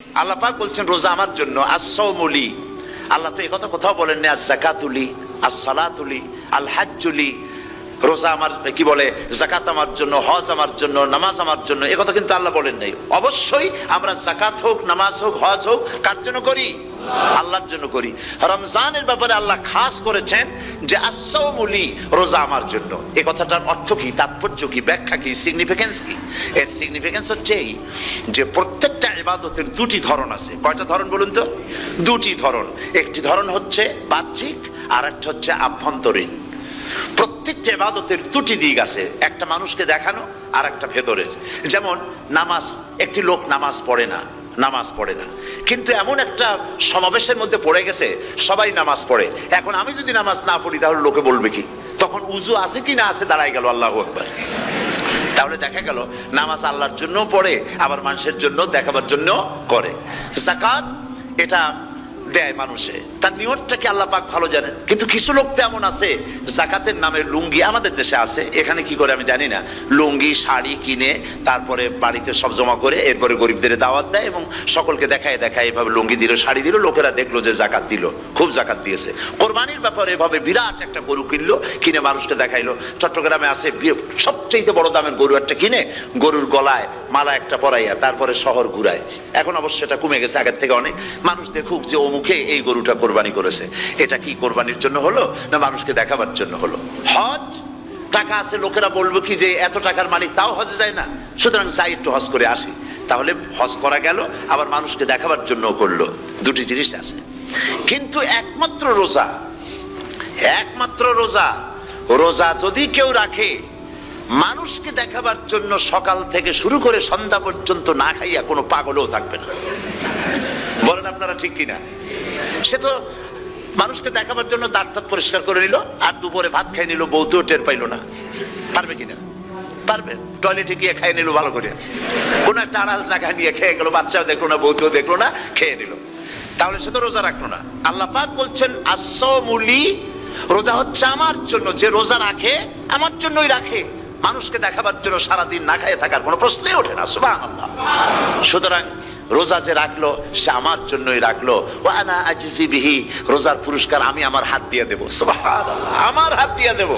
আল্লাহ পাক বলছেন রোজা আমার জন্য, আস-সাওমুলি। আল্লাহ তো এই কথা কোথাও বলেন না আস-যাকাতুলি, আস-সালাতুলি, আল-হাজ্জুলি। রোজা আমার কি বলে, যাকাত আমার জন্য, হজ আমার জন্য, নামাজ আমার জন্য, এই কথা কিন্তু আল্লাহ বলেন নাই। অবশ্যই আমরা যাকাত হোক, নামাজ হোক, হজ হোক কার জন্য করি? আল্লাহর জন্য করি। রমজানের ব্যাপারে আল্লাহ খাস করেছেন যে আস-সাওমুলি, রোজা আমার জন্য। এই কথাটার অর্থ কি, তাৎপর্য কি, ব্যাখ্যা কি, সিগনিফিকেন্স কি? এর সিগনিফিকেন্স হচ্ছে এই যে প্রত্যেকটা ইবাদতের দুটি ধরন আছে। কয়টা ধরন বলুন তো? দুটি ধরন। একটি ধরন হচ্ছে বাহ্যিক, আর একটা হচ্ছে আভ্যন্তরীণ। প্রত্যেকটা ইবাদতের দুটি দিক আছে, একটা মানুষকে দেখানো আর একটা ভেতরের। যেমন নামাজ, একটি লোক নামাজ পড়ে না, কিন্তু এমন একটা সমাবেশের মধ্যে পড়ে গেছে সবাই নামাজ পড়ে। এখন আমি যদি নামাজ না পড়ি তাহলে লোকে বলবে কি? তখন উজু আছে কি না আছে দাঁড়াই গেল, আল্লাহু আকবার। তাহলে দেখা গেল নামাজ আল্লাহর জন্য পড়ে, আবার মানুষের জন্য দেখাবার জন্য করে। যাকাত এটা দেয় মানুষে, তার নিয়তটাকে আল্লাহ পাক ভালো জানেন। কিন্তু কিছু লোক তো এমন আছে, যাকাতের নামে লুঙ্গি, আমাদের দেশে আছে, এখানে কি করে আমি জানি না, লুঙ্গি শাড়ি কিনে তারপরে বাড়িতে সব জমা করে এরপরে গরিবদের দাওয়াত দেয় এবং সকলকে দেখায় এভাবে লুঙ্গি দিল, শাড়ি দিল, লোকেরা দেখলো যে যাকাত দিল, খুব যাকাত দিয়েছে। কোরবানির ব্যাপারে এভাবে বিরাট একটা গরু কিনলো, কিনে মানুষকে দেখাইলো। চট্টগ্রামে আছে সবচেয়ে বড় দামের গরু একটা কিনে গরুর গলায় মালা একটা পরাইয়া তারপরে শহর ঘুরায়। এখন অবশ্য এটা কমে গেছে আগের থেকে অনেক। মানুষ দেখুক যে মুখে এই গরুটা কোরবানি করেছে। এটা কি কোরবানির জন্য হলো না মানুষকে দেখাবার জন্য হলো? হজ, টাকা আছে, লোকেরা বলবো কি যে এত টাকার মালিক তাও হজে যায় না, সুতরাং যাই একটু হজ করে আসি। তাহলে হজ করা গেল, আবার মানুষকে দেখাবার জন্য করলো। দুটি জিনিস আছে। কিন্তু একমাত্র রোজা যদি কেউ রাখে, মানুষকে দেখাবার জন্য সকাল থেকে শুরু করে সন্ধ্যা পর্যন্ত না খাইয়া কোনো পাগলও থাকবে না। বলেন আপনারা ঠিক কিনা? সে তো মানুষকে দেখাবার জন্য দাঁত পরিষ্কার করে নিল, আর দুপুরে ভাত খাই নিল, বউতেও টের পাইল না। পারবে কিনা? পারবে। টয়লেটে গিয়ে খাই নিল ভালো করে, কোন একটা আড়াল জায়গা নিয়ে খেয়ে গেল, বাচ্চাও দেখলো না, বউতেও দেখলো না, খেয়ে নিল। তাহলে সে তো রোজা রাখলো না। আল্লাহ পাক বলছেন আস-সাওমুলি, রোজা হচ্ছে আমার জন্য। যে রোজা রাখে আমার জন্যই রাখে, মানুষকে দেখাবার জন্য সারাদিন না খাইয়ে থাকার কোনো প্রশ্নই ওঠে না। সুবহানাল্লাহ। সুতরাং রোজা যে রাখলো সে আমার জন্যই রাখলো। ওয়া আনা আজজি বিহি, রোজার পুরস্কার আমি আমার হাত দিয়ে দেবো। সুবহানাল্লাহ, আমার হাত দিয়ে দেবো।